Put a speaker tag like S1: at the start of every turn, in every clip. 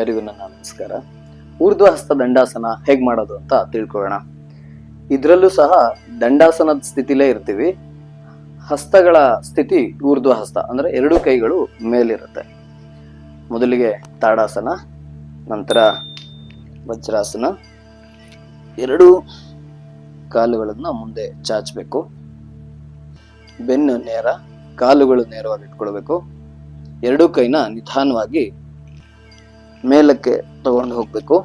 S1: ಎಲ್ಲರಿಗೂ ನನ್ನ ನಮಸ್ಕಾರ. ಊರ್ಧ್ವ ಹಸ್ತ ದಂಡಾಸನ ಹೇಗ್ ಮಾಡೋದು ಅಂತ ತಿಳ್ಕೊಳ್ಳೋಣ. ಇದ್ರಲ್ಲೂ ಸಹ ದಂಡಾಸನದ ಸ್ಥಿತಿಲೇ ಇರ್ತೀವಿ. ಹಸ್ತಗಳ ಸ್ಥಿತಿ ಊರ್ಧ್ವ ಹಸ್ತ ಅಂದ್ರೆ ಎರಡು ಕೈಗಳು ಮೇಲಿರುತ್ತೆ. ಮೊದಲಿಗೆ ತಾಡಾಸನ, ನಂತರ ವಜ್ರಾಸನ. ಎರಡು ಕಾಲುಗಳನ್ನ ಮುಂದೆ ಚಾಚಬೇಕು, ಬೆನ್ನು ನೇರ, ಕಾಲುಗಳು ನೇರವಾಗಿ ಇಟ್ಕೊಳ್ಬೇಕು. ಎರಡು ಕೈನ ನಿಧಾನವಾಗಿ ಮೇಲಕ್ಕೆ ತಗೊಂಡು ಹೋಗ್ಬೇಕು.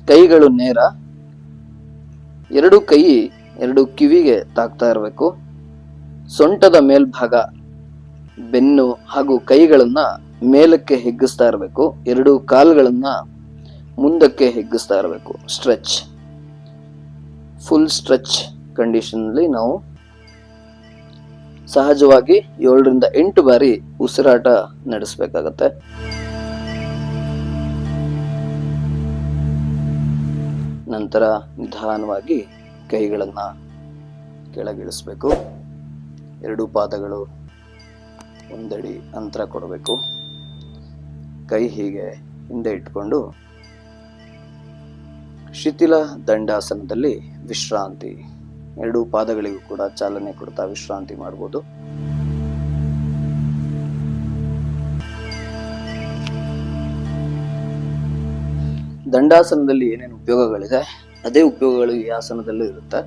S1: ಕೈಗಳು ನೇರ, ಎರಡು ಕೈ ಎರಡು ಕಿವಿಗೆ ತಾಕ್ತಾ ಇರಬೇಕು. ಸೊಂಟದ ಮೇಲ್ಭಾಗ, ಬೆನ್ನು ಹಾಗೂ ಕೈಗಳನ್ನ ಮೇಲಕ್ಕೆ ಹಿಗ್ಗಿಸ್ತಾ ಇರಬೇಕು. ಎರಡು ಕಾಲುಗಳನ್ನ ಮುಂದಕ್ಕೆ ಹಿಗ್ಗಿಸ್ತಾ ಇರಬೇಕು. ಸ್ಟ್ರೆಚ್, ಫುಲ್ ಸ್ಟ್ರೆಚ್ ಕಂಡೀಷನ್ ಅಲ್ಲಿ ನಾವು ಸಹಜವಾಗಿ 7 ರಿಂದ 8 ಬಾರಿ ಉಸಿರಾಟ ನಡೆಸಬೇಕಾಗತ್ತೆ. ನಂತರ ನಿಧಾನವಾಗಿ ಕೈಗಳನ್ನ ಕೆಳಗಿಳಿಸ್ಬೇಕು. ಎರಡು ಪಾದಗಳು ಒಂದಡಿ ಅಂತರ ಕೊಡಬೇಕು. ಕೈ ಹೀಗೆ ಹಿಂದೆ ಇಟ್ಕೊಂಡು ಶಿಥಿಲ ದಂಡಾಸನದಲ್ಲಿ ವಿಶ್ರಾಂತಿ. ಎರಡು ಪಾದಗಳಿಗೂ ಕೂಡ ಚಾಲನೆ ಕೊಡ್ತಾ ವಿಶ್ರಾಂತಿ ಮಾಡಬಹುದು. ದಂಡಾಸನದಲ್ಲಿ ಏನೇನು ಉಪಯೋಗಗಳಿದೆ ಅದೇ ಉಪಯೋಗಗಳು ಈ ಆಸನದಲ್ಲೂ ಇರುತ್ತೆ.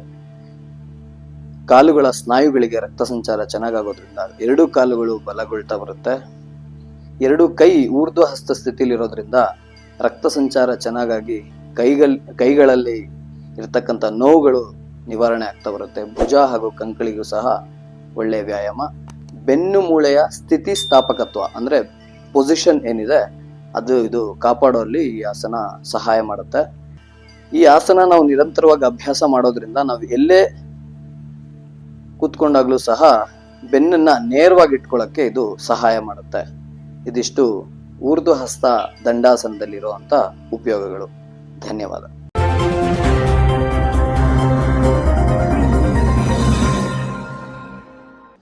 S1: ಕಾಲುಗಳ ಸ್ನಾಯುಗಳಿಗೆ ರಕ್ತ ಸಂಚಾರ ಚೆನ್ನಾಗಾಗೋದ್ರಿಂದ ಎರಡು ಕಾಲುಗಳು ಬಲಗೊಳ್ತಾ ಬರುತ್ತೆ. ಎರಡು ಕೈ ಊರ್ಧ್ವ ಹಸ್ತ ಸ್ಥಿತಿಲಿರೋದ್ರಿಂದ ರಕ್ತ ಸಂಚಾರ ಚೆನ್ನಾಗಾಗಿ ಕೈಗಳಲ್ಲಿ ಇರ್ತಕ್ಕಂಥ ನೋವುಗಳು ನಿವಾರಣೆ ಆಗ್ತಾ ಬರುತ್ತೆ. ಭುಜ ಹಾಗೂ ಕಂಕಳಿಗೂ ಸಹ ಒಳ್ಳೆಯ ವ್ಯಾಯಾಮ. ಬೆನ್ನು ಮೂಳೆಯ ಸ್ಥಿತಿ ಸ್ಥಾಪಕತ್ವ ಅಂದ್ರೆ ಪೊಸಿಷನ್ ಏನಿದೆ ಇದು ಕಾಪಾಡೋಲ್ಲಿ ಈ ಆಸನ ಸಹಾಯ ಮಾಡುತ್ತೆ. ಈ ಆಸನ ನಾವು ನಿರಂತರವಾಗಿ ಅಭ್ಯಾಸ ಮಾಡೋದ್ರಿಂದ ನಾವು ಎಲ್ಲೇ ಕೂತ್ಕೊಂಡಾಗ್ಲೂ ಸಹ ಬೆನ್ನನ್ನ ನೇರವಾಗಿ ಇಟ್ಕೊಳ್ಳಕ್ಕೆ ಇದು ಸಹಾಯ ಮಾಡುತ್ತೆ. ಇದಿಷ್ಟು ಊರ್ಧ್ವ ಹಸ್ತ ದಂಡಾಸನದಲ್ಲಿರುವಂತ ಉಪಯೋಗಗಳು. ಧನ್ಯವಾದ.